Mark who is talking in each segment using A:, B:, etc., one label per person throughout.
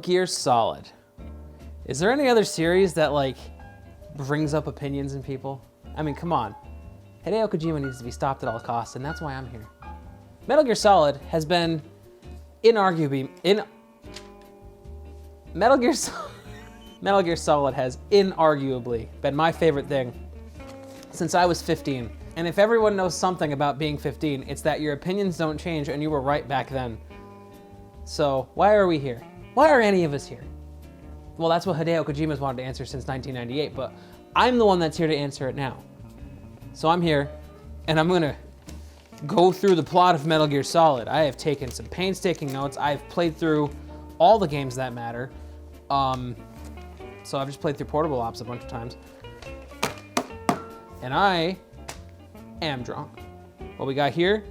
A: Gear Solid. Is there any other series that like brings up opinions in people? I mean, come on. Hideo Kojima needs to be stopped at all costs, and that's why I'm here. Metal Gear Solid has been Metal Gear Solid has inarguably been my favorite thing since I was 15. And if everyone knows something about being 15, it's that your opinions don't change and you were right back then. So why are we here? Why are any of us here? Well, that's what Hideo Kojima's wanted to answer since 1998, but I'm the one that's here to answer it now. So I'm here, and I'm gonna go through the plot of Metal Gear Solid. I have taken some painstaking notes. I've played through all the games that matter. So I've just played through Portable Ops a bunch of times. And I am drunk. What we got here,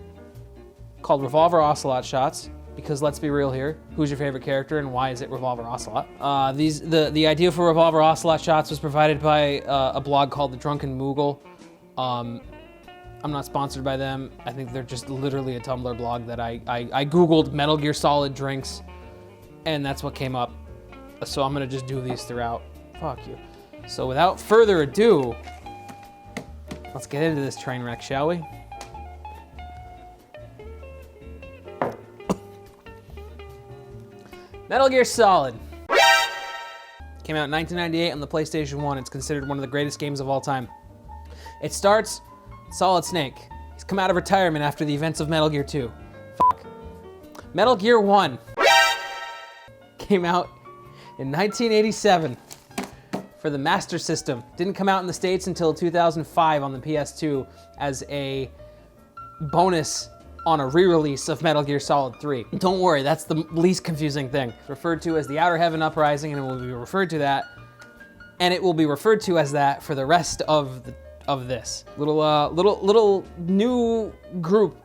A: called Revolver Ocelot Shots, because let's be real here, who's your favorite character and why is it Revolver Ocelot? The idea for Revolver Ocelot Shots was provided by a blog called The Drunken Moogle. I'm not sponsored by them. I think they're just literally a Tumblr blog that I Googled Metal Gear Solid drinks, and that's what came up. So I'm gonna just do these throughout. Fuck you. So without further ado, let's get into this train wreck, shall we? Metal Gear Solid. Came out in 1998 on the PlayStation 1. It's considered one of the greatest games of all time. It starts Solid Snake. He's come out of retirement after the events of Metal Gear 2. Fuck. Metal Gear 1 came out in 1987 for the Master System. Didn't come out in the States until 2005 on the PS2 as a bonus on a re-release of Metal Gear Solid 3. Don't worry, that's the least confusing thing. It's referred to as the Outer Heaven Uprising, and it will be referred to that, and it will be referred to as that for the rest of this. Little new group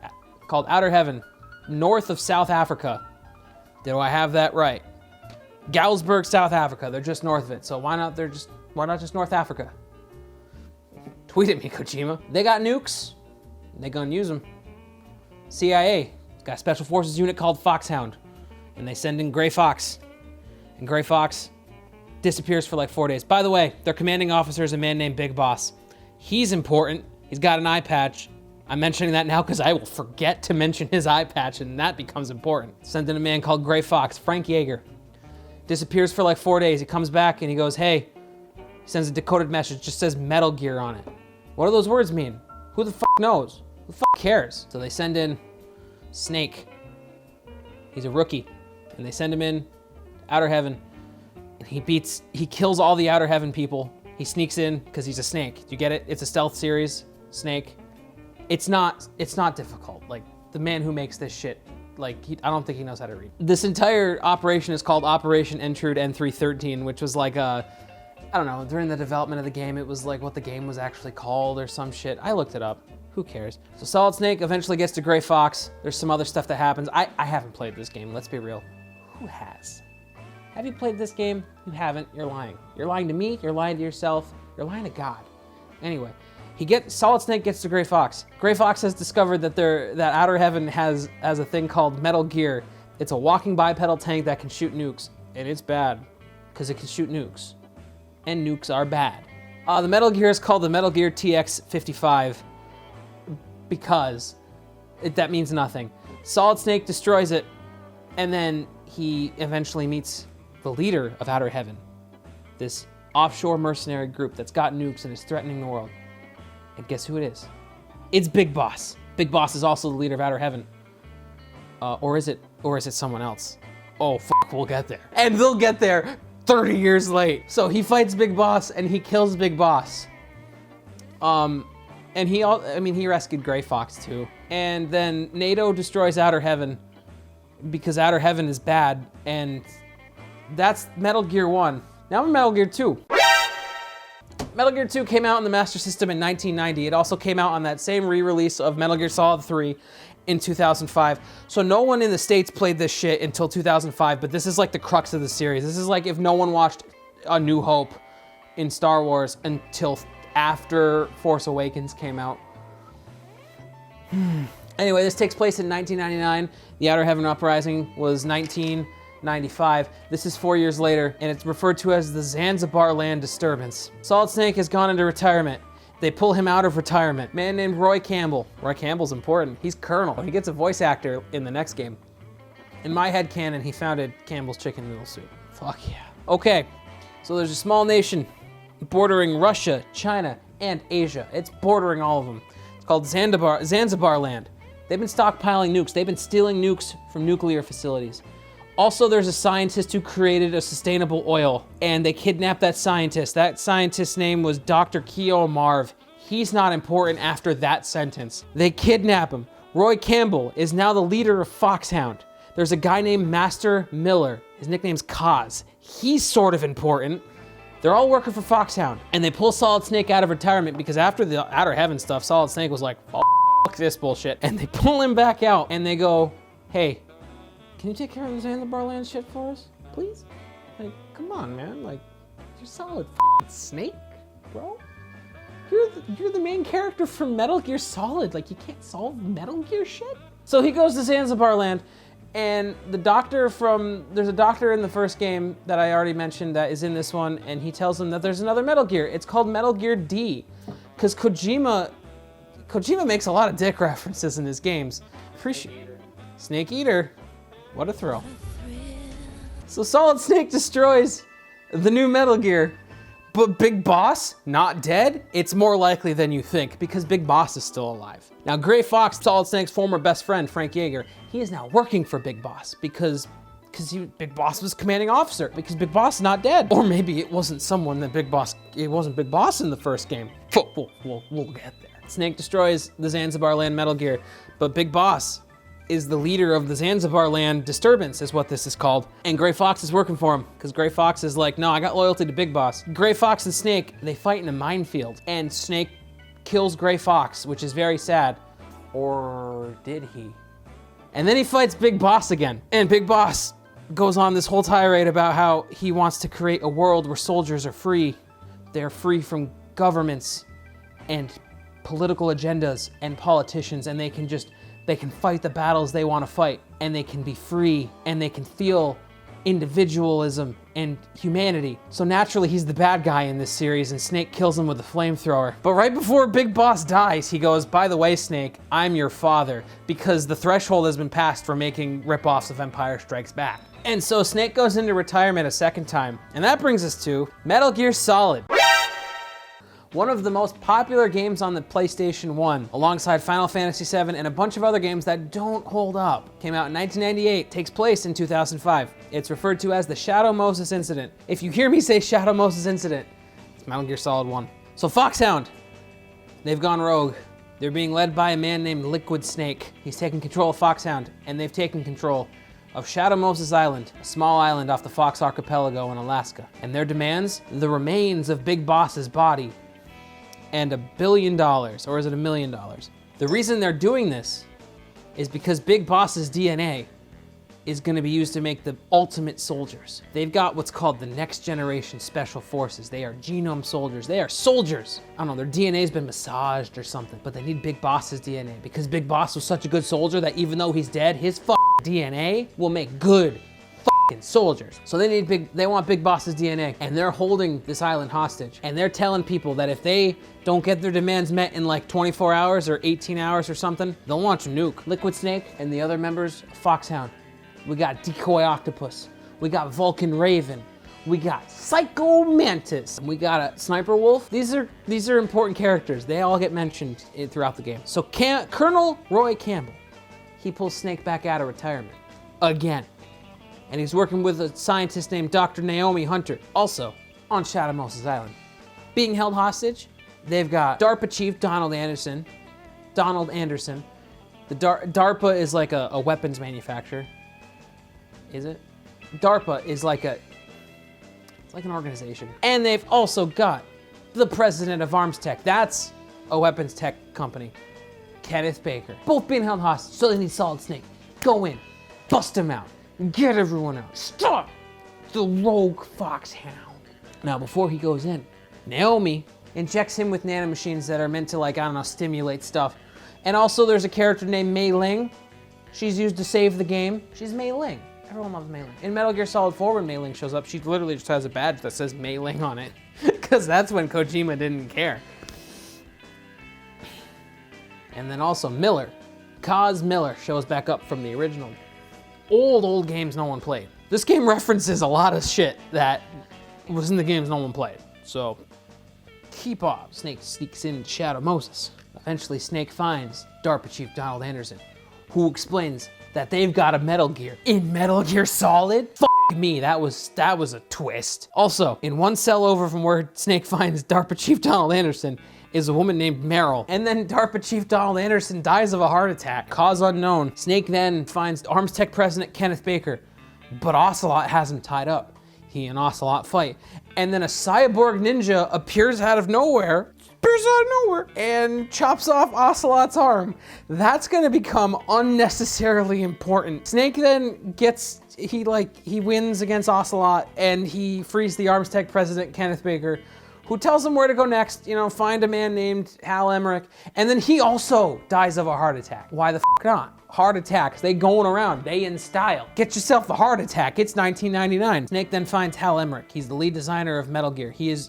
A: called Outer Heaven, north of South Africa. Do I have that right? Galsburg, South Africa. They're just north of it, so why not just North Africa? Tweet at me, Kojima. They got nukes. They gonna use them. CIA got a special forces unit called Foxhound, and they send in Gray Fox, and Gray Fox disappears for like 4 days. By the way, their commanding officer is a man named Big Boss. He's important. He's got an eye patch. I'm mentioning that now because I will forget to mention his eye patch, and that becomes important. Send in a man called Gray Fox, Frank Yeager. Disappears for like 4 days. He comes back and he goes, hey, he sends a decoded message, just says Metal Gear on it. What do those words mean? Who the fuck knows? Who the fuck cares? So they send in Snake. He's a rookie. And they send him in Outer Heaven. And he kills all the Outer Heaven people. He sneaks in because he's a snake. Do you get it? It's a stealth series, Snake. It's not difficult. Like, the man who makes this shit, like, I don't think he knows how to read. This entire operation is called Operation Intrude N313, which was like I don't know, during the development of the game, it was like what the game was actually called or some shit. I looked it up. Who cares? So Solid Snake eventually gets to Gray Fox. There's some other stuff that happens. I haven't played this game, let's be real. Who has? Have you played this game? You haven't, you're lying. You're lying to me, you're lying to yourself, you're lying to God. Anyway, Solid Snake gets to Gray Fox. Gray Fox has discovered that Outer Heaven has a thing called Metal Gear. It's a walking bipedal tank that can shoot nukes, and it's bad, because it can shoot nukes. And nukes are bad. The Metal Gear is called the Metal Gear TX-55 because that means nothing. Solid Snake destroys it, and then he eventually meets the leader of Outer Heaven, this offshore mercenary group that's got nukes and is threatening the world. And guess who it is? It's Big Boss. Big Boss is also the leader of Outer Heaven. Or is it someone else? Oh, fuck, we'll get there. And they'll get there 30 years late. So he fights Big Boss and he kills Big Boss. And he rescued Gray Fox too. And then NATO destroys Outer Heaven because Outer Heaven is bad, and that's Metal Gear 1. Now we're Metal Gear 2. Metal Gear 2 came out on the Master System in 1990. It also came out on that same re-release of Metal Gear Solid 3 in 2005. So no one in the States played this shit until 2005, but this is like the crux of the series. This is like if no one watched A New Hope in Star Wars until after Force Awakens came out. Anyway, this takes place in 1999. The Outer Heaven Uprising was 19. 95. This is 4 years later, and it's referred to as the Zanzibarland Disturbance. Solid Snake has gone into retirement. They pull him out of retirement. Man named Roy Campbell. Roy Campbell's important. He's Colonel. He gets a voice actor in the next game. In my headcanon, he founded Campbell's Chicken Noodle Soup. Fuck yeah. Okay, so there's a small nation bordering Russia, China, and Asia. It's bordering all of them. It's called Zanzibarland. They've been stockpiling nukes. They've been stealing nukes from nuclear facilities. Also, there's a scientist who created a sustainable oil, and they kidnapped that scientist. That scientist's name was Dr. Keo Marv. He's not important after that sentence. They kidnap him. Roy Campbell is now the leader of Foxhound. There's a guy named Master Miller. His nickname's Kaz. He's sort of important. They're all working for Foxhound, and they pull Solid Snake out of retirement because after the Outer Heaven stuff, Solid Snake was like, fuck this bullshit. And they pull him back out, and they go, hey, can you take care of the Zanzibarland shit for us, please? Like, come on, man. Like, you're Solid Snake, bro. You're the main character from Metal Gear Solid. Like, you can't solve Metal Gear shit? So he goes to Zanzibarland, and there's a doctor in the first game that I already mentioned that is in this one, and he tells him that there's another Metal Gear. It's called Metal Gear D, because Kojima makes a lot of dick references in his games. Snake Eater. What a thrill. So Solid Snake destroys the new Metal Gear, but Big Boss, not dead? It's more likely than you think, because Big Boss is still alive. Now, Gray Fox, Solid Snake's former best friend, Frank Yeager, he is now working for Big Boss because Big Boss was commanding officer, because Big Boss is not dead. Or maybe it wasn't someone that it wasn't Big Boss in the first game. We'll get there. Snake destroys the Zanzibarland Metal Gear, but Big Boss is the leader of the Zanzibarland Disturbance, is what this is called. And Gray Fox is working for him, because Gray Fox is like, no, I got loyalty to Big Boss. Gray Fox and Snake, they fight in a minefield, and Snake kills Gray Fox, which is very sad. Or did he? And then he fights Big Boss again. And Big Boss goes on this whole tirade about how he wants to create a world where soldiers are free. They're free from governments and political agendas and politicians, and they can fight the battles they want to fight, and they can be free, and they can feel individualism and humanity. So naturally, he's the bad guy in this series, and Snake kills him with a flamethrower. But right before Big Boss dies, he goes, by the way, Snake, I'm your father, because the threshold has been passed for making ripoffs of Empire Strikes Back. And so Snake goes into retirement a second time, and that brings us to Metal Gear Solid. One of the most popular games on the PlayStation 1, alongside Final Fantasy VII and a bunch of other games that don't hold up. Came out in 1998, takes place in 2005. It's referred to as the Shadow Moses Incident. If you hear me say Shadow Moses Incident, it's Metal Gear Solid 1. So Foxhound, they've gone rogue. They're being led by a man named Liquid Snake. He's taken control of Foxhound, and they've taken control of Shadow Moses Island, a small island off the Fox Archipelago in Alaska. And their demands, the remains of Big Boss's body, and $1 billion, or is it $1 million? The reason they're doing this is because Big Boss's DNA is gonna be used to make the ultimate soldiers. They've got what's called the Next Generation Special Forces. They are genome soldiers. They are soldiers. I don't know, their DNA's been massaged or something, but they need Big Boss's DNA because Big Boss was such a good soldier that even though he's dead, his DNA will make good soldiers. So they want Big Boss's DNA, and they're holding this island hostage, and they're telling people that if they don't get their demands met in like 24 hours or 18 hours or something, they'll launch a nuke. Liquid Snake and the other members of Foxhound. We got Decoy Octopus. We got Vulcan Raven. We got Psycho Mantis. And we got a Sniper Wolf. These are important characters. They all get mentioned throughout the game. So Colonel Roy Campbell, he pulls Snake back out of retirement again. And he's working with a scientist named Dr. Naomi Hunter, also on Shadow Moses Island. Being held hostage, they've got DARPA Chief Donald Anderson. The DARPA is like a weapons manufacturer. Is it? DARPA is it's like an organization. And they've also got the president of Arms Tech. That's a weapons tech company. Kenneth Baker. Both being held hostage, so they need Solid Snake. Go in, bust him out. Get everyone out. Stop the rogue Foxhound. Now, before he goes in, Naomi injects him with nanomachines that are meant to, stimulate stuff. And also, there's a character named Mei Ling. She's used to save the game. She's Mei Ling. Everyone loves Mei Ling. In Metal Gear Solid 4, when Mei Ling shows up, she literally just has a badge that says Mei Ling on it. Because that's when Kojima didn't care. And then also Miller. Kaz Miller shows back up from the original. Old games no one played. This game references a lot of shit that was in the games no one played. So, keep off. Snake sneaks in Shadow Moses. Eventually, Snake finds DARPA Chief Donald Anderson, who explains that they've got a Metal Gear in Metal Gear Solid. F me, that was a twist. Also, in one cell over from where Snake finds DARPA Chief Donald Anderson is a woman named Meryl. And then DARPA Chief Donald Anderson dies of a heart attack, cause unknown. Snake then finds Arms Tech President Kenneth Baker, but Ocelot has him tied up. He and Ocelot fight. And then a cyborg ninja appears out of nowhere, and chops off Ocelot's arm. That's gonna become unnecessarily important. Snake then he wins against Ocelot, and he frees the Arms Tech President Kenneth Baker, who tells him where to go next, find a man named Hal Emmerich, and then he also dies of a heart attack. Why the f not? Heart attacks, they going around, they in style. Get yourself a heart attack, it's 1999. Snake then finds Hal Emmerich. He's the lead designer of Metal Gear. His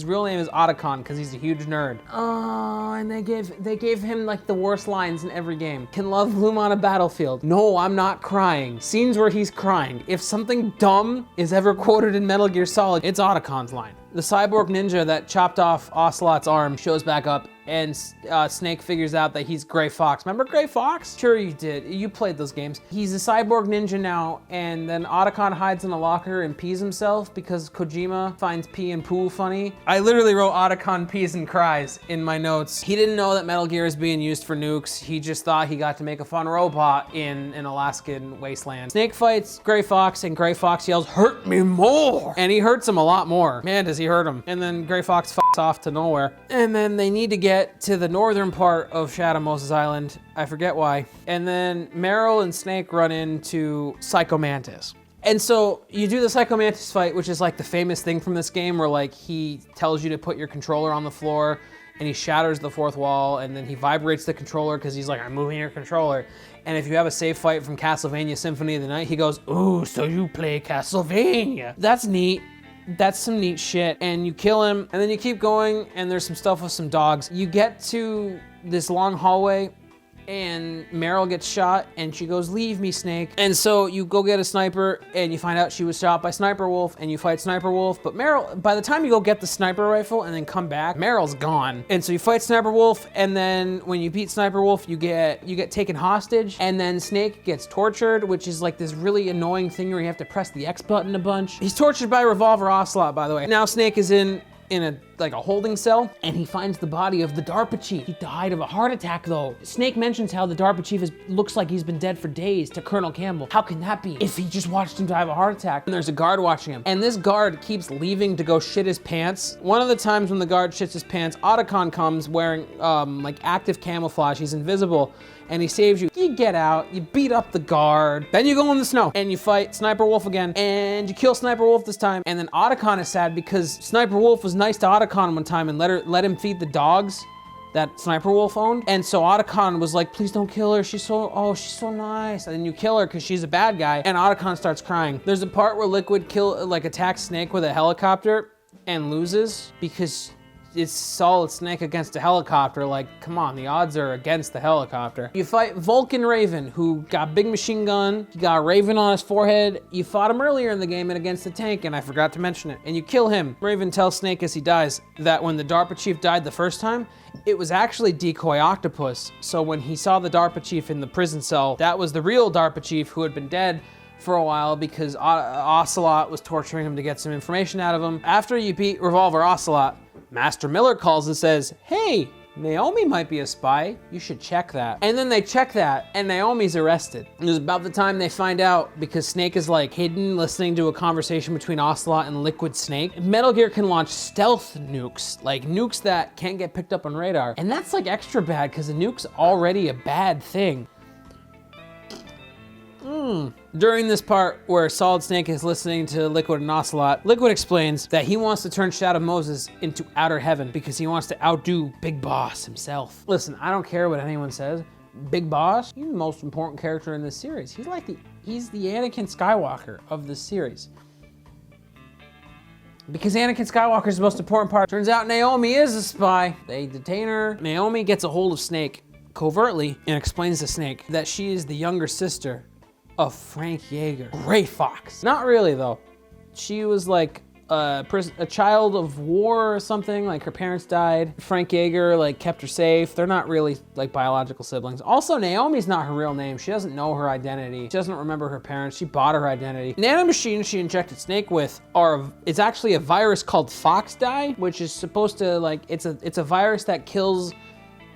A: real name is Otacon because he's a huge nerd. Oh, and they gave him like the worst lines in every game. Can love bloom on a battlefield? No, I'm not crying. Scenes where he's crying. If something dumb is ever quoted in Metal Gear Solid, it's Otacon's line. The cyborg ninja that chopped off Ocelot's arm shows back up, and Snake figures out that he's Gray Fox. Remember Gray Fox? Sure you did. You played those games. He's a cyborg ninja now, and then Otacon hides in a locker and pees himself because Kojima finds pee and poo funny. I literally wrote Otacon pees and cries in my notes. He didn't know that Metal Gear is being used for nukes. He just thought he got to make a fun robot in an Alaskan wasteland. Snake fights Gray Fox, and Gray Fox yells, "Hurt me more!" And he hurts him a lot more. Man, does he hurt him. And then Gray Fox fucks off to nowhere. And then they need to get to the northern part of Shadow Moses Island. I forget why. And then Meryl and Snake run into Psycho Mantis. And so you do the Psycho Mantis fight, which is like the famous thing from this game where like he tells you to put your controller on the floor and he shatters the fourth wall, and then he vibrates the controller because he's like, I'm moving your controller. And if you have a save fight from Castlevania Symphony of the Night, he goes, ooh, so you play Castlevania. That's neat. That's some neat shit. And you kill him, and then you keep going, and there's some stuff with some dogs. You get to this long hallway, and Meryl gets shot, and she goes, leave me, Snake. And so you go get a sniper, and you find out she was shot by Sniper Wolf, and you fight Sniper Wolf. But Meryl, by the time you go get the sniper rifle and then come back, Meryl's gone. And so you fight Sniper Wolf, and then when you beat Sniper Wolf, you get taken hostage, and then Snake gets tortured, which is like this really annoying thing where you have to press the X button a bunch. He's tortured by Revolver Ocelot, by the way. Now Snake is in a holding cell, and he finds the body of the DARPA chief. He died of a heart attack though. Snake mentions how the DARPA chief looks like he's been dead for days to Colonel Campbell. How can that be if he just watched him die of a heart attack? And there's a guard watching him, and this guard keeps leaving to go shit his pants. One of the times when the guard shits his pants, Otacon comes wearing like active camouflage. He's invisible, and he saves you. You get out, you beat up the guard, then you go in the snow, and you fight Sniper Wolf again, and you kill Sniper Wolf this time. And then Otacon is sad because Sniper Wolf was nice to Otacon one time and let him feed the dogs that Sniper Wolf owned. And so Otacon was like, please don't kill her. She's so nice. And then you kill her because she's a bad guy, and Otacon starts crying. There's a part where Liquid attacks Snake with a helicopter and loses because it's Solid Snake against a helicopter. Like, come on, the odds are against the helicopter. You fight Vulcan Raven, who got big machine gun. He got Raven on his forehead. You fought him earlier in the game and against the tank, and I forgot to mention it. And you kill him. Raven tells Snake as he dies that when the DARPA chief died the first time, it was actually Decoy Octopus. So when he saw the DARPA chief in the prison cell, that was the real DARPA chief who had been dead for a while because Ocelot was torturing him to get some information out of him. After you beat Revolver Ocelot, Master Miller calls and says, hey, Naomi might be a spy. You should check that. And then they check that, and Naomi's arrested. It was about the time they find out because Snake is like hidden listening to a conversation between Ocelot and Liquid Snake. Metal Gear can launch stealth nukes, like nukes that can't get picked up on radar. And that's like extra bad because a nuke's already a bad thing. During this part where Solid Snake is listening to Liquid and Ocelot, Liquid explains that he wants to turn Shadow Moses into outer heaven because he wants to outdo Big Boss himself. Listen, I don't care what anyone says. Big Boss, he's the most important character in this series. He's like the he's the Anakin Skywalker of this series. Because Anakin Skywalker is the most important part. Turns out Naomi is a spy. They detain her. Naomi gets a hold of Snake covertly and explains to Snake that she is the younger sister of Frank Yeager. Gray Fox. Not really though. She was like a child of war or something, like her parents died. Frank Yeager like kept her safe. They're not really like biological siblings. Also, Naomi's not her real name. She doesn't know her identity. She doesn't remember her parents. She bought her identity. Nanomachines she injected Snake with it's actually a virus called Fox Dye, which is supposed to like, it's a virus that kills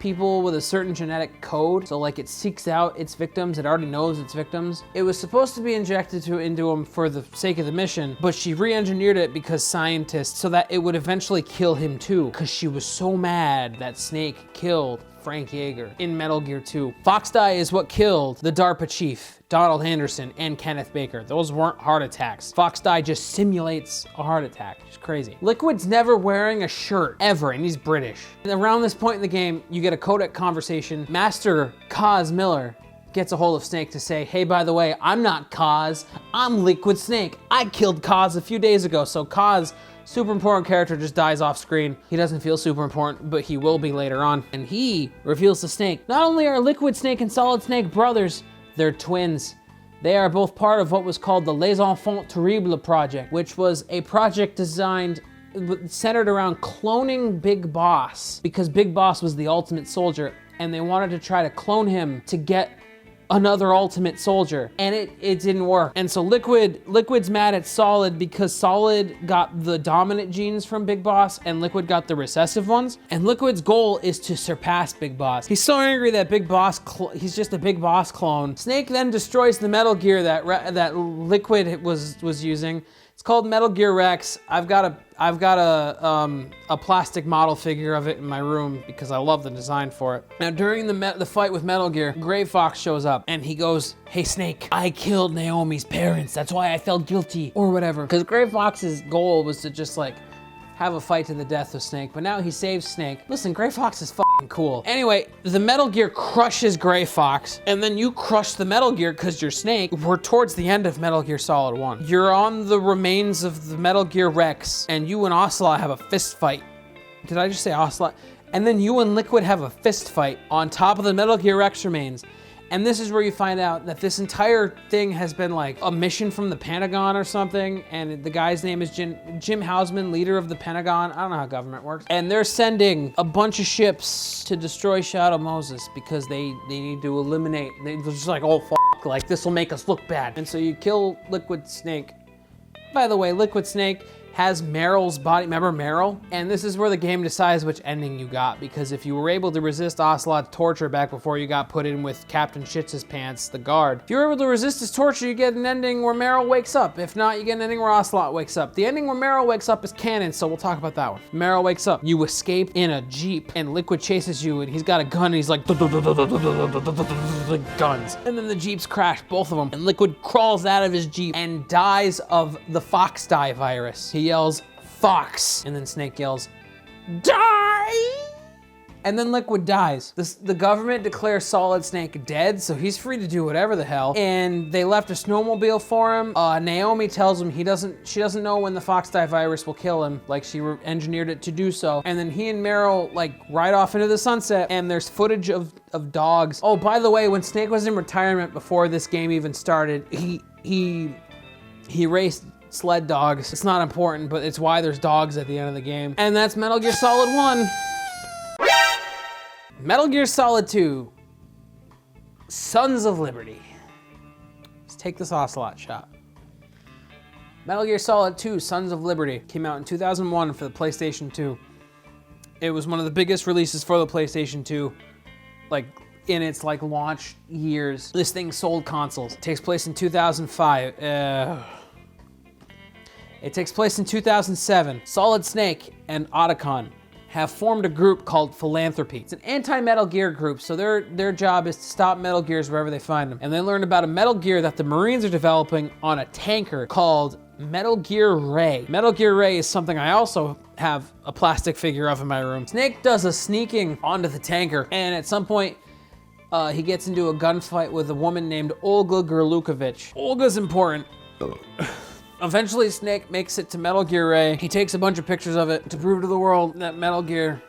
A: people with a certain genetic code. So like it seeks out its victims. It already knows its victims. It was supposed to be injected into him for the sake of the mission, but she re-engineered it because scientists, so that it would eventually kill him too, because she was so mad that Snake killed Frank Yeager in Metal Gear 2. Fox Dye is what killed the DARPA chief, Donald Henderson, and Kenneth Baker. Those weren't heart attacks. Fox Dye just simulates a heart attack. It's crazy. Liquid's never wearing a shirt, ever, and he's British. And around this point in the game, you get a codec conversation. Master Kaz Miller gets a hold of Snake to say, hey, by the way, I'm not Kaz, I'm Liquid Snake. I killed Kaz a few days ago. So Kaz, super important character, just dies off screen. He doesn't feel super important, but he will be later on. And he reveals to Snake, not only are Liquid Snake and Solid Snake brothers, they're twins. They are both part of what was called the Les Enfants Terribles project, which was a project designed, centered around cloning Big Boss, because Big Boss was the ultimate soldier, and they wanted to try to clone him to get another ultimate soldier, and it didn't work. And so Liquid's mad at Solid because Solid got the dominant genes from Big Boss and Liquid got the recessive ones. And Liquid's goal is to surpass Big Boss. He's so angry that Big Boss, he's just a Big Boss clone. Snake then destroys the Metal Gear that Liquid was using. It's called Metal Gear Rex. I've got a plastic model figure of it in my room because I love the design for it. Now during the fight with Metal Gear, Gray Fox shows up and he goes, hey Snake, I killed Naomi's parents. That's why I felt guilty or whatever. Because Gray Fox's goal was to just like have a fight to the death with Snake, but now he saves Snake. Listen, Gray Fox is fucking cool. Anyway, the Metal Gear crushes Gray Fox, and then you crush the Metal Gear because you're Snake. We're towards the end of Metal Gear Solid 1. You're on the remains of the Metal Gear Rex, and you and Ocelot have a fist fight. Did I just say Ocelot? And then you and Liquid have a fist fight on top of the Metal Gear Rex remains. And this is where you find out that this entire thing has been like a mission from the Pentagon or something. And the guy's name is Jim Hausman, leader of the Pentagon. I don't know how government works. And they're sending a bunch of ships to destroy Shadow Moses because they need to eliminate, they're just like, oh, fuck, like this will make us look bad. And so you kill Liquid Snake. By the way, Liquid Snake has Meryl's body. Remember Meryl? And this is where the game decides which ending you got, because if you were able to resist Ocelot's torture back before you got put in with Captain Shits' Pants, the guard, if you were able to resist his torture, you get an ending where Meryl wakes up. If not, you get an ending where Ocelot wakes up. The ending where Meryl wakes up is canon, so we'll talk about that one. Meryl wakes up, you escape in a Jeep, and Liquid chases you, and he's got a gun, and he's like, guns. And then the Jeeps crash, both of them, and Liquid crawls out of his Jeep and dies of the Fox Dye virus. He yells, Fox, and then Snake yells, die! And then Liquid dies. The government declares Solid Snake dead, so he's free to do whatever the hell. And they left a snowmobile for him. Naomi tells him she doesn't know when the Fox Dye virus will kill him, like she engineered it to do so. And then he and Meryl like ride off into the sunset, and there's footage of dogs. Oh, by the way, when Snake was in retirement before this game even started, he raced sled dogs. It's not important, but it's why there's dogs at the end of the game. And that's Metal Gear Solid 1. Metal Gear Solid 2. Sons of Liberty. Let's take this Ocelot shot. Metal Gear Solid 2, Sons of Liberty, came out in 2001 for the PlayStation 2. It was one of the biggest releases for the PlayStation 2, like in its like launch years. This thing sold consoles. It takes place in 2005. It takes place in 2007. Solid Snake and Otacon have formed a group called Philanthropy. It's an anti-Metal Gear group, so their job is to stop Metal Gears wherever they find them. And they learned about a Metal Gear that the Marines are developing on a tanker called Metal Gear Ray. Metal Gear Ray is something I also have a plastic figure of in my room. Snake does a sneaking onto the tanker, and at some point, he gets into a gunfight with a woman named Olga Gurlukovich. Olga's important. Eventually, Snake makes it to Metal Gear Ray. He takes a bunch of pictures of it to prove to the world that Metal Gear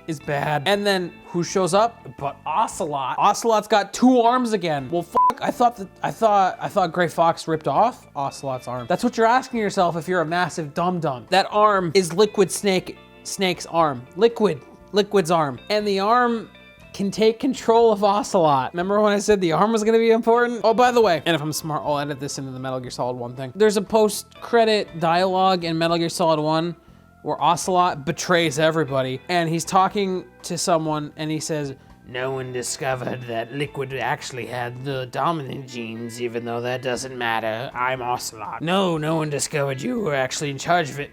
A: is bad. And then who shows up? But Ocelot. Ocelot's got 2 arms again. Well, fuck, I thought Gray Fox ripped off Ocelot's arm. That's what you're asking yourself if you're a massive dum-dum. That arm is Liquid Snake's arm. Liquid's arm. And the arm can take control of Ocelot. Remember when I said the arm was gonna be important? Oh, by the way, and if I'm smart, I'll edit this into the Metal Gear Solid 1 thing. There's a post-credit dialogue in Metal Gear Solid 1 where Ocelot betrays everybody, and he's talking to someone, and he says, "No one discovered that Liquid actually had the dominant genes, even though that doesn't matter. I'm Ocelot. No one discovered you were actually in charge of it,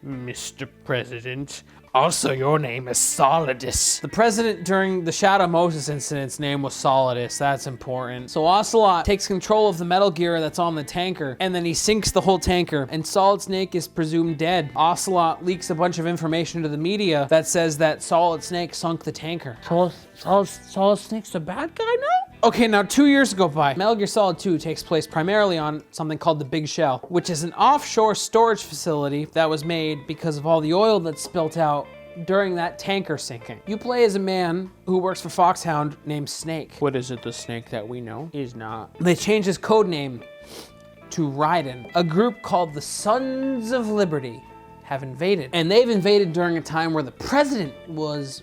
A: Mr. President. Also, your name is Solidus." The president during the Shadow Moses incident's name was Solidus. That's important. So Ocelot takes control of the Metal Gear that's on the tanker, and then he sinks the whole tanker, and Solid Snake is presumed dead. Ocelot leaks a bunch of information to the media that says that Solid Snake sunk the tanker. Solid Snake's the bad guy now? Okay, now 2 years go by. Metal Gear Solid 2 takes place primarily on something called the Big Shell, which is an offshore storage facility that was made because of all the oil that's spilt out during that tanker sinking. You play as a man who works for Foxhound named Snake. What is it, the Snake that we know? He's not. They changed his code name to Raiden. A group called the Sons of Liberty have invaded. And they've invaded during a time where the president was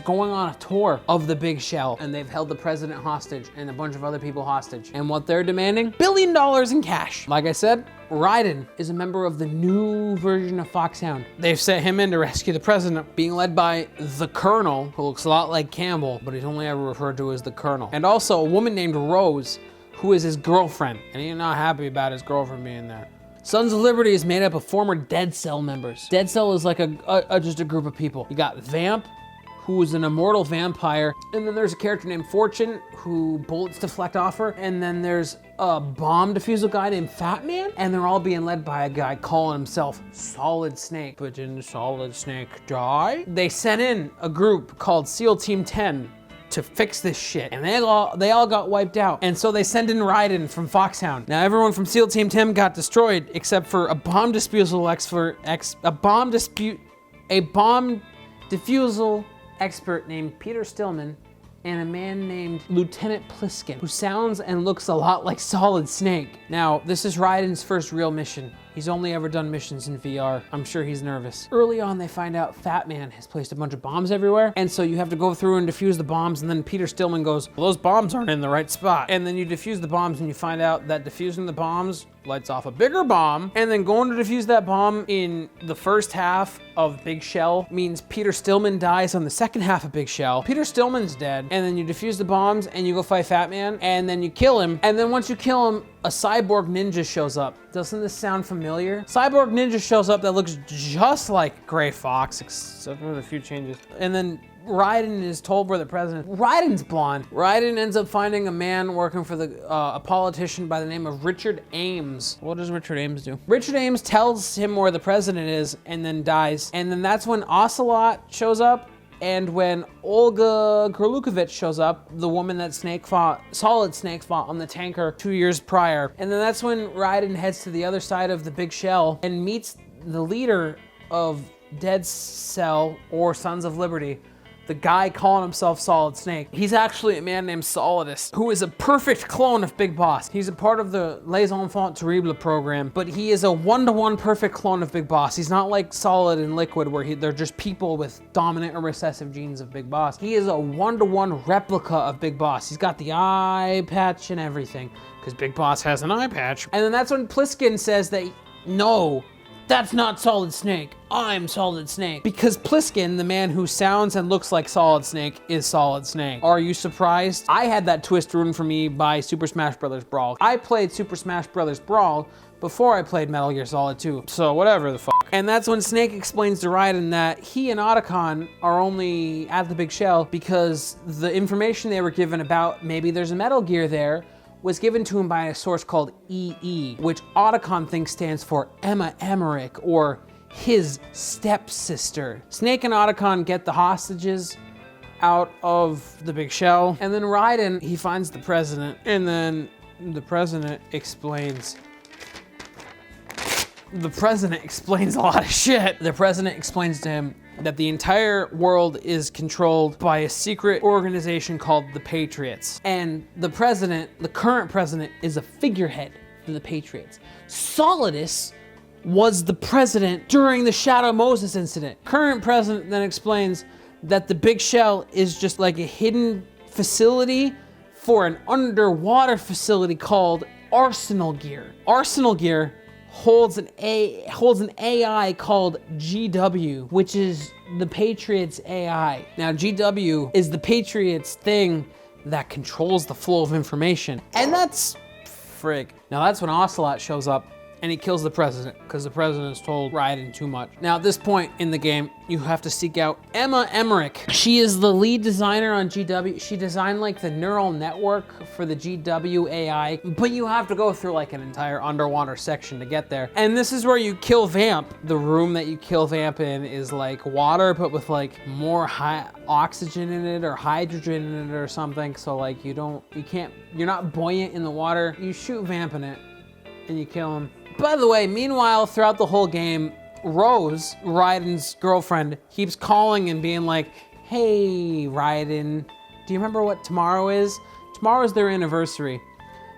A: going on a tour of the Big Shell, and they've held the president hostage and a bunch of other people hostage. And what they're demanding? $1 billion in cash. Like I said, Raiden is a member of the new version of Foxhound. They've sent him in to rescue the president, being led by the Colonel, who looks a lot like Campbell, but he's only ever referred to as the Colonel. And also a woman named Rose, who is his girlfriend, and he's not happy about his girlfriend being there. Sons of Liberty is made up of former Dead Cell members. Dead Cell is like just a group of people. You got Vamp, who is an immortal vampire, and then there's a character named Fortune, who bullets deflect off her, and then there's a bomb defusal guy named Fat Man, and they're all being led by a guy calling himself Solid Snake. But didn't Solid Snake die? They sent in a group called SEAL Team 10 to fix this shit, and they all got wiped out. And so they send in Raiden from Foxhound. Now everyone from SEAL Team 10 got destroyed except for a bomb defusal expert named Peter Stillman and a man named Lieutenant Pliskin, who sounds and looks a lot like Solid Snake. Now, this is Raiden's first real mission. He's only ever done missions in VR. I'm sure he's nervous. Early on, they find out Fat Man has placed a bunch of bombs everywhere, and so you have to go through and defuse the bombs, and then Peter Stillman goes, "Well, those bombs aren't in the right spot." And then you defuse the bombs, and you find out that defusing the bombs lights off a bigger bomb, and then going to defuse that bomb in the first half of Big Shell means Peter Stillman dies on the second half of Big Shell. Peter Stillman's dead, and then you defuse the bombs, and you go fight Fat Man, and then you kill him, and then once you kill him, a cyborg ninja shows up. Doesn't this sound familiar? Cyborg ninja shows up that looks just like Gray Fox, except with a few changes. And then Raiden is told by the president, Raiden's blonde. Raiden ends up finding a man working for a politician by the name of Richard Ames. What does Richard Ames do? Richard Ames tells him where the president is and then dies. And then that's when Ocelot shows up, and when Olga Gurlukovich shows up, the woman that Solid Snake fought on the tanker 2 years prior. And then that's when Raiden heads to the other side of the Big Shell and meets the leader of Dead Cell, or Sons of Liberty, the guy calling himself Solid Snake. He's actually a man named Solidus, who is a perfect clone of Big Boss. He's a part of the Les Enfants Terribles program, but he is a one-to-one perfect clone of Big Boss. He's not like Solid and Liquid, where they're just people with dominant or recessive genes of Big Boss. He is a one-to-one replica of Big Boss. He's got the eye patch and everything, because Big Boss has an eye patch. And then that's when Pliskin says that, no, that's not Solid Snake. I'm Solid Snake. Because Pliskin, the man who sounds and looks like Solid Snake, is Solid Snake. Are you surprised? I had that twist ruined for me by Super Smash Bros. Brawl. I played Super Smash Bros. Brawl before I played Metal Gear Solid 2. So whatever the fuck. And that's when Snake explains to Raiden that he and Otacon are only at the Big Shell because the information they were given about maybe there's a Metal Gear there was given to him by a source called EE, which Otacon thinks stands for Emma Emmerich, or his stepsister. Snake and Otacon get the hostages out of the big shell. And then Raiden, he finds the president, and then the president explains. The president explains a lot of shit. The president explains to him that the entire world is controlled by a secret organization called the Patriots. And the president, the current president, is a figurehead for the Patriots. Solidus was the president during the Shadow Moses incident. Current president then explains that the big shell is just like a hidden facility for an underwater facility called Arsenal Gear. Arsenal Gear holds an AI called GW, which is the Patriots AI. Now, GW is the Patriots thing that controls the flow of information. And that's frig. Now that's when Ocelot shows up and he kills the president because the president has told Raiden too much. Now at this point in the game, you have to seek out Emma Emmerich. She is the lead designer on GW. She designed like the neural network for the GW AI, but you have to go through like an entire underwater section to get there. And this is where you kill Vamp. The room that you kill Vamp in is like water, but with like more high oxygen in it or hydrogen in it or something. So like you're not buoyant in the water. You shoot Vamp in it and you kill him. By the way, meanwhile, throughout the whole game, Rose, Raiden's girlfriend, keeps calling and being like, hey, Raiden, do you remember what tomorrow is? Tomorrow's their anniversary.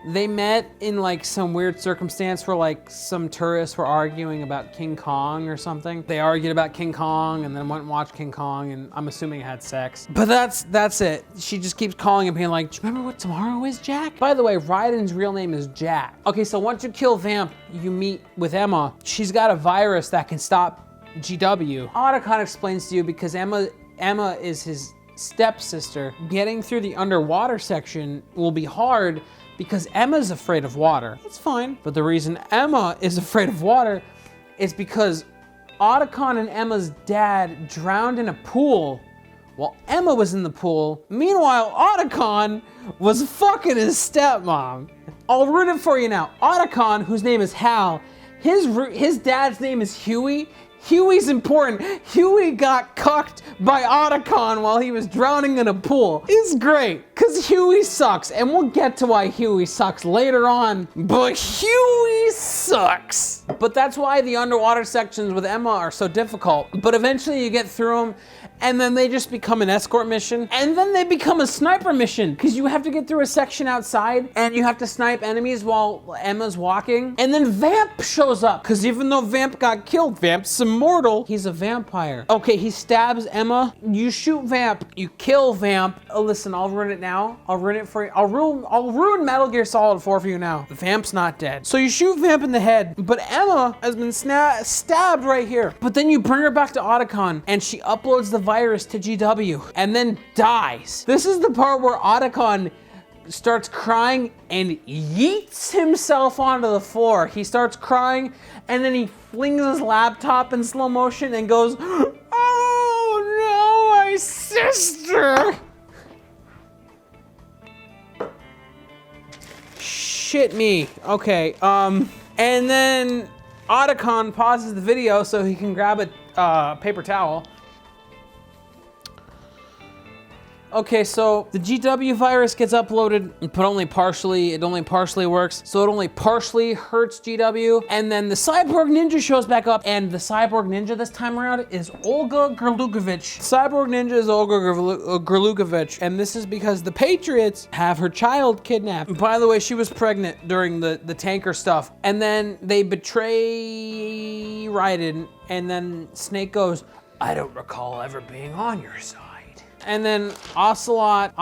A: They met in like some weird circumstance where like some tourists were arguing about King Kong or something. They argued about King Kong and then went and watched King Kong, and I'm assuming had sex. But that's it. She just keeps calling and being like, do you remember what tomorrow is, Jack? By the way, Raiden's real name is Jack. Okay, so once you kill Vamp, you meet with Emma. She's got a virus that can stop GW. Otacon explains to you because Emma is his stepsister. Getting through the underwater section will be hard because Emma's afraid of water. It's fine. But the reason Emma is afraid of water is because Otacon and Emma's dad drowned in a pool while Emma was in the pool. Meanwhile, Otacon was fucking his stepmom. I'll ruin it for you now. Otacon, whose name is Hal, his dad's name is Huey. Huey's important. Huey got cucked by Otacon while he was drowning in a pool. It's great, because Huey sucks, and we'll get to why Huey sucks later on, but Huey sucks. But that's why the underwater sections with Emma are so difficult. But eventually you get through them, and then they just become an escort mission, and then they become a sniper mission, because you have to get through a section outside, and you have to snipe enemies while Emma's walking. And then Vamp shows up, because even though Vamp got killed, Vamp's immortal. He's a vampire. Okay, he stabs Emma. You shoot Vamp. You kill Vamp. Oh, listen, I'll ruin it now. I'll ruin it for you. I'll ruin Metal Gear Solid 4 for you now. Vamp's not dead. So you shoot Vamp in the head, but Emma has been stabbed right here. But then you bring her back to Otacon, and she uploads the virus to GW, and then dies. This is the part where Otacon starts crying and yeets himself onto the floor. He starts crying, and then he flings his laptop in slow motion and goes, "Oh no, my sister!" Shit me. Okay, and then Otacon pauses the video so he can grab a paper towel. Okay, so the GW virus gets uploaded, but it only partially works. So it only partially hurts GW. And then the Cyborg Ninja shows back up, and the Cyborg Ninja this time around is Olga Gerlukovich. Cyborg Ninja is Olga Gerlukovich, and this is because the Patriots have her child kidnapped. By the way, she was pregnant during the tanker stuff. And then they betray Raiden, and then Snake goes, "I don't recall ever being on your side." And then Ocelot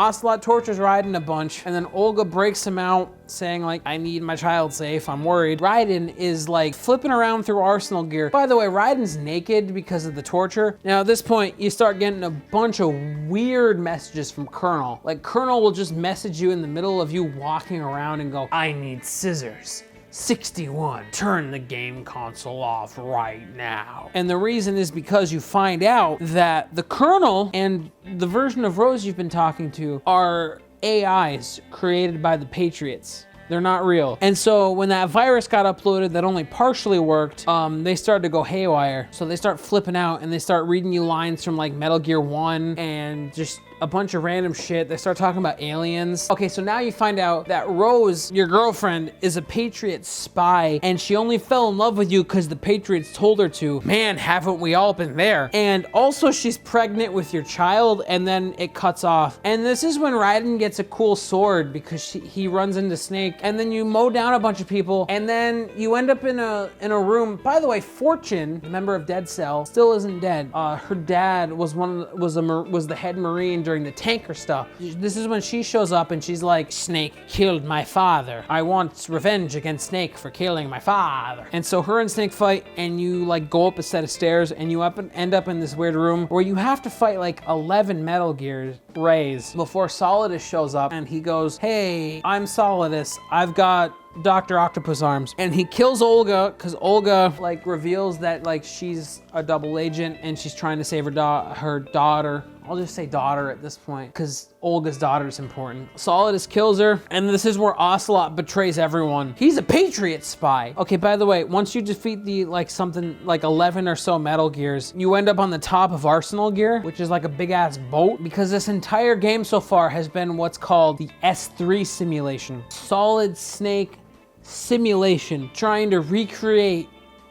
A: tortures Raiden a bunch, and then Olga breaks him out saying like, "I need my child safe, I'm worried." Raiden is like flipping around through Arsenal Gear. By the way, Raiden's naked because of the torture. Now at this point, you start getting a bunch of weird messages from Colonel. Like Colonel will just message you in the middle of you walking around and go, "I need scissors. 61, turn the game console off right now." And the reason is because you find out that the Colonel and the version of Rose you've been talking to are AIs created by the Patriots. They're not real. And so when that virus got uploaded that only partially worked, they started to go haywire. So they start flipping out and they start reading you lines from like Metal Gear 1 and just a bunch of random shit. They start talking about aliens. Okay, so now you find out that Rose, your girlfriend, is a Patriot spy, and she only fell in love with you because the Patriots told her to. Man, haven't we all been there? And also she's pregnant with your child, and then it cuts off. And this is when Raiden gets a cool sword because he runs into Snake, and then you mow down a bunch of people, and then you end up in a room. By the way, Fortune, a member of Dead Cell, still isn't dead. Her dad was was the head Marine during the tanker stuff. This is when she shows up and she's like, Snake killed my father. I want revenge against Snake for killing my father. And so her and Snake fight, and you like go up a set of stairs, and you end up in this weird room where you have to fight like 11 Metal Gear Rays before Solidus shows up, and he goes, hey, I'm Solidus. I've got Dr. Octopus arms. And he kills Olga because Olga like reveals that like she's a double agent and she's trying to save her daughter. I'll just say daughter at this point because Olga's daughter is important. Solidus kills her, and this is where Ocelot betrays everyone. He's a Patriot spy. Okay, by the way, once you defeat the like something like 11 or so Metal Gears, you end up on the top of Arsenal Gear, which is like a big ass boat, because this entire game so far has been what's called the S3 simulation. Solid Snake simulation, trying to recreate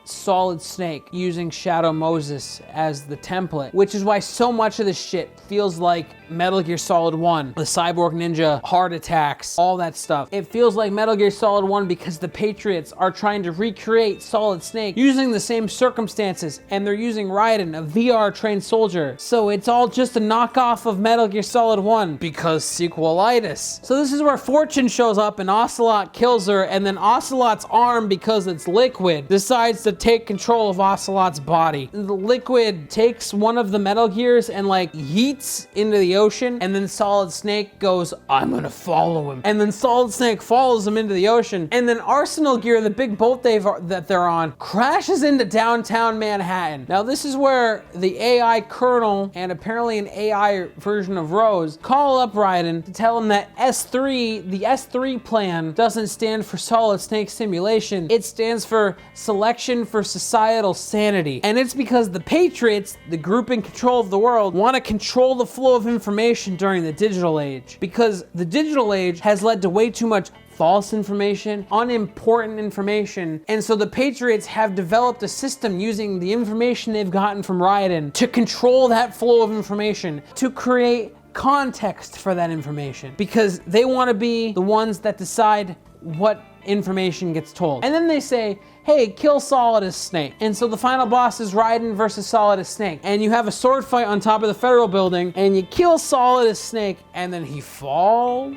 A: Solid Snake using Shadow Moses as the template, which is why so much of this shit feels like Metal Gear Solid 1, the Cyborg Ninja, heart attacks, all that stuff. It feels like Metal Gear Solid 1 because the Patriots are trying to recreate Solid Snake using the same circumstances, and they're using Raiden, a VR trained soldier. So it's all just a knockoff of Metal Gear Solid 1 because sequelitis. So this is where Fortune shows up and Ocelot kills her, and then Ocelot's arm, because it's liquid, decides to take control of Ocelot's body. The liquid takes one of the Metal Gears and like yeets into the ocean, and then Solid Snake goes, I'm gonna follow him. And then Solid Snake follows him into the ocean, and then Arsenal Gear, the big boat that they're on, crashes into downtown Manhattan. Now this is where the AI Colonel and apparently an AI version of Rose call up Raiden to tell him that S3, the S3 plan, doesn't stand for Solid Snake simulation. It stands for Selection for Societal Sanity. And it's because the Patriots, the group in control of the world, want to control the flow of information during the digital age. Because the digital age has led to way too much false information, unimportant information, and so the Patriots have developed a system using the information they've gotten from Raiden to control that flow of information, to create context for that information, because they want to be the ones that decide what information gets told. And then they say, hey, kill Solidus Snake. And so the final boss is Raiden versus Solidus Snake. And you have a sword fight on top of the Federal Building, and you kill Solidus Snake, and then he falls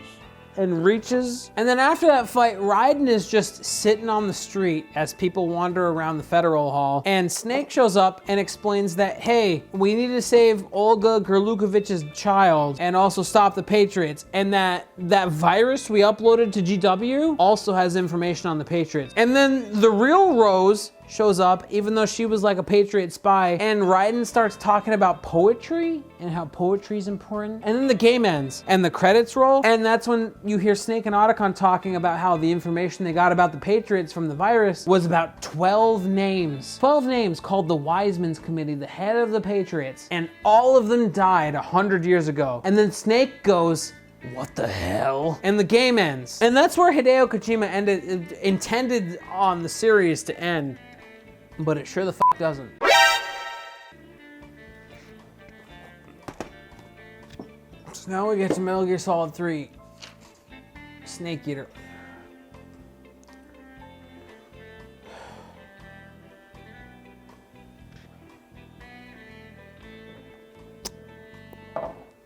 A: and reaches. And then after that fight, Raiden is just sitting on the street as people wander around the Federal Hall, and Snake shows up and explains that, hey, we need to save Olga Gerlukovich's child and also stop the Patriots, and that virus we uploaded to GW also has information on the Patriots. And then the real Rose shows up, even though she was like a Patriot spy, and Raiden starts talking about poetry and how poetry is important. And then the game ends and the credits roll, and that's when you hear Snake and Otacon talking about how the information they got about the Patriots from the virus was about 12 names. 12 names called the Wiseman's Committee, the head of the Patriots, and all of them died 100 years ago. And then Snake goes, what the hell? And the game ends. And that's where Hideo Kojima intended on the series to end. But it sure the fuck doesn't. So now we get to Metal Gear Solid 3. Snake Eater.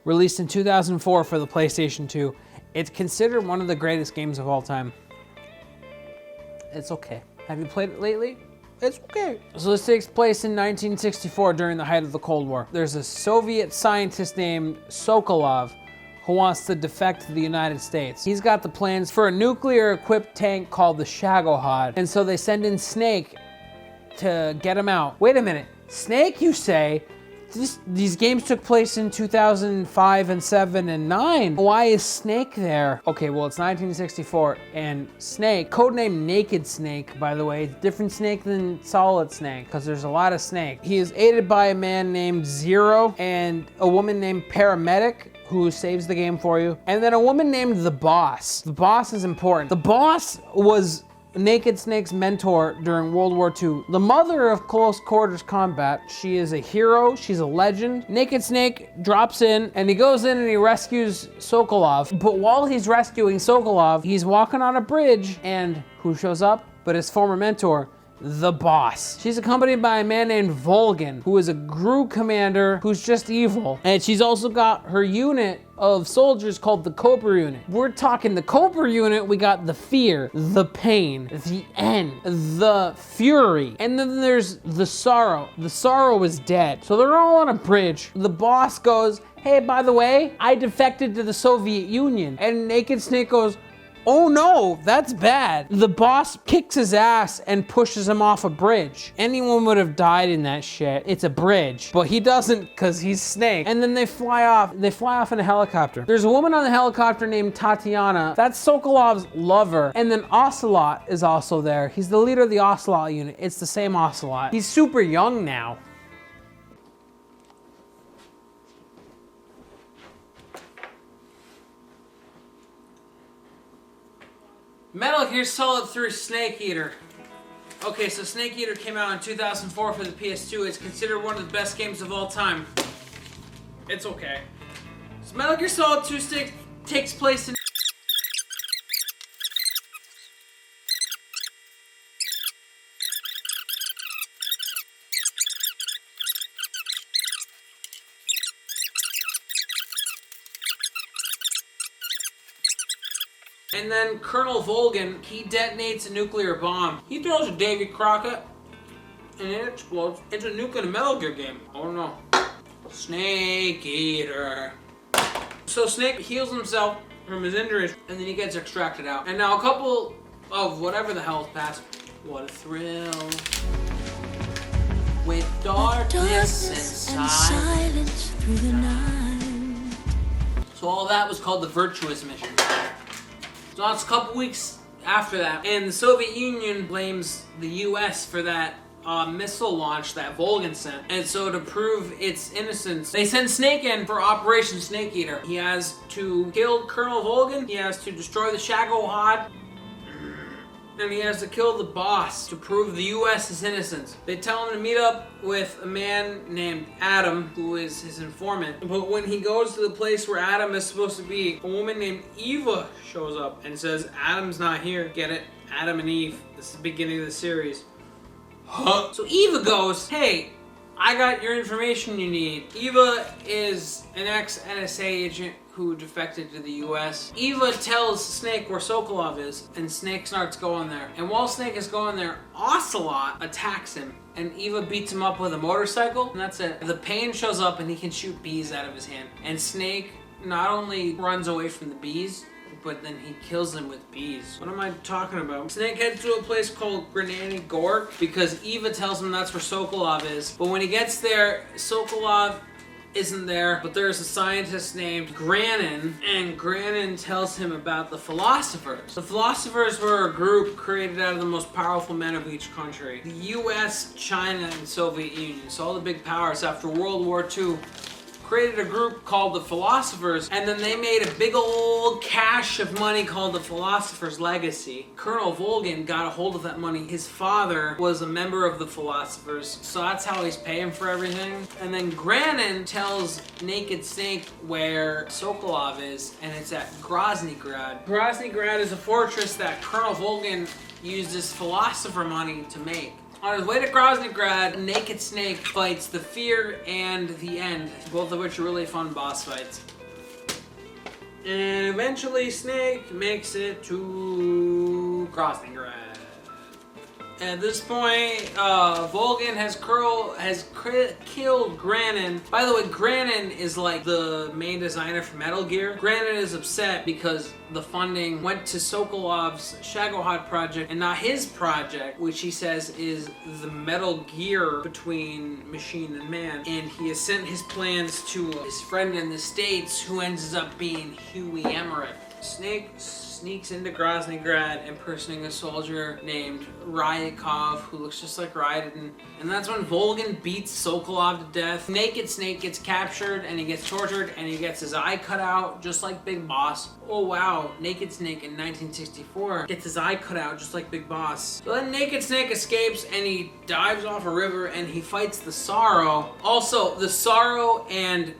A: Released in 2004 for the PlayStation 2. It's considered one of the greatest games of all time. It's okay. Have you played it lately? It's okay. So this takes place in 1964 during the height of the Cold War. There's a Soviet scientist named Sokolov who wants to defect to the United States. He's got the plans for a nuclear-equipped tank called the Shagohod. And so they send in Snake to get him out. Wait a minute. Snake, you say? These games took place in 2005 and 7 and 9. Why is Snake there? Okay, well, it's 1964, and Snake, codename Naked Snake, by the way, different Snake than Solid Snake, because there's a lot of Snake. He is aided by a man named Zero and a woman named Paramedic, who saves the game for you. And then a woman named the Boss. The Boss is important. The Boss was Naked Snake's mentor during World War II. The mother of close quarters combat. She is a hero, she's a legend. Naked Snake drops in and he goes in and he rescues Sokolov. But while he's rescuing Sokolov, he's walking on a bridge and who shows up but his former mentor, the Boss. She's accompanied by a man named Volgan, who is a GRU commander who's just evil. And she's also got her unit of soldiers called the Cobra Unit. We're talking the Cobra Unit, we got the fear, the pain, the end, the fury, and then there's the sorrow. The sorrow is dead. So they're all on a bridge. The Boss goes, hey, by the way, I defected to the Soviet Union. And Naked Snake goes, oh no, that's bad. The Boss kicks his ass and pushes him off a bridge. Anyone would have died in that shit. It's a bridge, but he doesn't because he's Snake. And then they fly off. They fly off in a helicopter. There's a woman on the helicopter named Tatiana. That's Sokolov's lover. And then Ocelot is also there. He's the leader of the Ocelot unit. It's the same Ocelot. He's super young now. Metal Gear Solid 3 Snake Eater. Okay, so Snake Eater came out in 2004 for the PS2. It's considered one of the best games of all time. It's okay. So Metal Gear Solid 2 takes place in and then Colonel Volgan, he detonates a nuclear bomb. He throws a Davy Crockett, and it explodes. It's a nuke in a Metal Gear game. Oh no. Snake Eater. So Snake heals himself from his injuries, and then he gets extracted out. And now a couple of whatever the hell's passed. What a thrill. With darkness and silence through the night. So all that was called the Virtuous Mission. So it's a couple weeks after that, and the Soviet Union blames the US for that missile launch that Volgan sent. And so to prove its innocence, they send Snake in for Operation Snake Eater. He has to kill Colonel Volgan, he has to destroy the Shagohod, and he has to kill the Boss to prove the US's innocence. They tell him to meet up with a man named Adam, who is his informant. But when he goes to the place where Adam is supposed to be, a woman named Eva shows up and says, Adam's not here. Get it? Adam and Eve. This is the beginning of the series. Huh? So Eva goes, hey, I got your information you need. Eva is an ex-NSA agent who defected to the US. Eva tells Snake where Sokolov is, and Snake starts going there. And while Snake is going there, Ocelot attacks him, and Eva beats him up with a motorcycle, and that's it. The pain shows up, and he can shoot bees out of his hand. And Snake not only runs away from the bees, but then he kills them with bees. What am I talking about? Snake heads to a place called Granny Gork because Eva tells him that's where Sokolov is. But when he gets there, Sokolov isn't there, but there's a scientist named Granin, and Granin tells him about the philosophers. The philosophers were a group created out of the most powerful men of each country. The US, China, and Soviet Union. So all the big powers after World War II created a group called the Philosophers, and then they made a big old cache of money called the Philosopher's Legacy. Colonel Volgan got a hold of that money. His father was a member of the Philosophers, so that's how he's paying for everything. And then Granin tells Naked Snake where Sokolov is, and it's at Groznygrad. Groznygrad is a fortress that Colonel Volgan used his philosopher money to make. On his way to Groznygrad, Naked Snake fights the Fear and the End, both of which are really fun boss fights. And eventually Snake makes it to Groznygrad. At this point, Volgan has killed Granin. By the way, Granin is like the main designer for Metal Gear. Granin is upset because the funding went to Sokolov's Shagohod project and not his project, which he says is the Metal Gear between machine and man. And he has sent his plans to his friend in the States, who ends up being Huey Emmerich. Snake sneaks into Groznygrad impersonating a soldier named Ryakov, who looks just like Raiden. And that's when Volgin beats Sokolov to death. Naked Snake gets captured and he gets tortured and he gets his eye cut out just like Big Boss. Oh wow, Naked Snake in 1964 gets his eye cut out just like Big Boss. So then Naked Snake escapes and he dives off a river and he fights the Sorrow. Also, the Sorrow and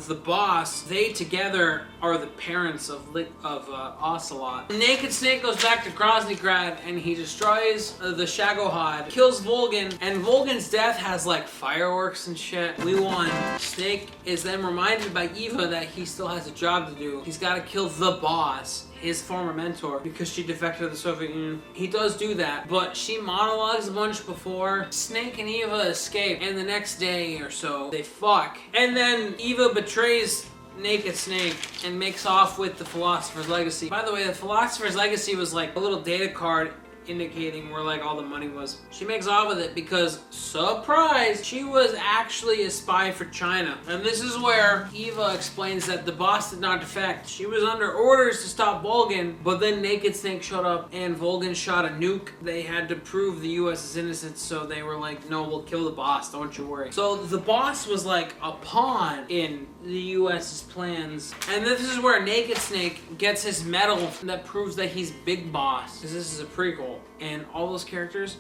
A: the boss, they together are the parents of Ocelot. Naked Snake goes back to Groznygrad and he destroys the Shagohod, kills Volgin, and Volgin's death has like fireworks and shit. We won. Snake is then reminded by Eva that he still has a job to do. He's got to kill the boss, his former mentor, because she defected to the Soviet Union. He does do that, but she monologues a bunch before. Snake and Eva escape, and the next day or so, they fuck. And then Eva betrays Naked Snake and makes off with the Philosopher's Legacy. By the way, the Philosopher's Legacy was like a little data card indicating where like all the money was. She makes off with it because, surprise, she was actually a spy for China. And this is where Eva explains that the boss did not defect. She was under orders to stop Volgin, but then Naked Snake showed up and Volgin shot a nuke. They had to prove the US is innocent, so they were like, no, we'll kill the boss, don't you worry. So the boss was like a pawn in the US's plans. And this is where Naked Snake gets his medal that proves that he's Big Boss, because this is a prequel. And all those characters,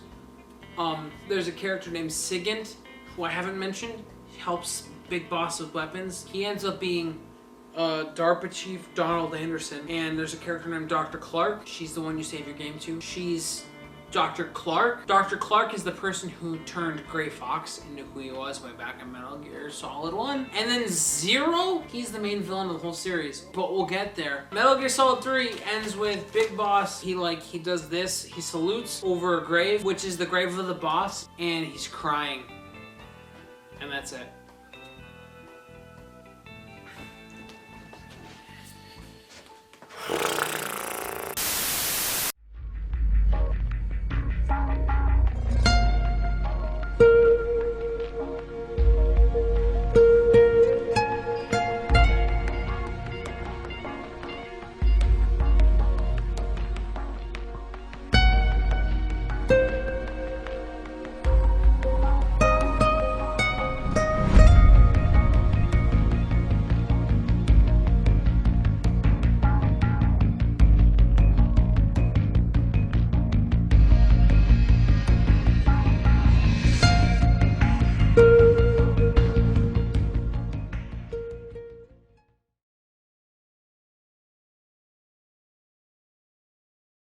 A: there's a character named Sigint, who I haven't mentioned. He helps Big Boss with weapons. He ends up being DARPA Chief Donald Anderson. And there's a character named Dr. Clark. She's the one you save your game to. She's Dr. Clark. Dr. Clark is the person who turned Gray Fox into who he was way back in Metal Gear Solid 1. And then Zero, he's the main villain of the whole series, but we'll get there. Metal Gear Solid 3 ends with Big Boss. He does this. He salutes over a grave, which is the grave of the boss, and he's crying. And that's it.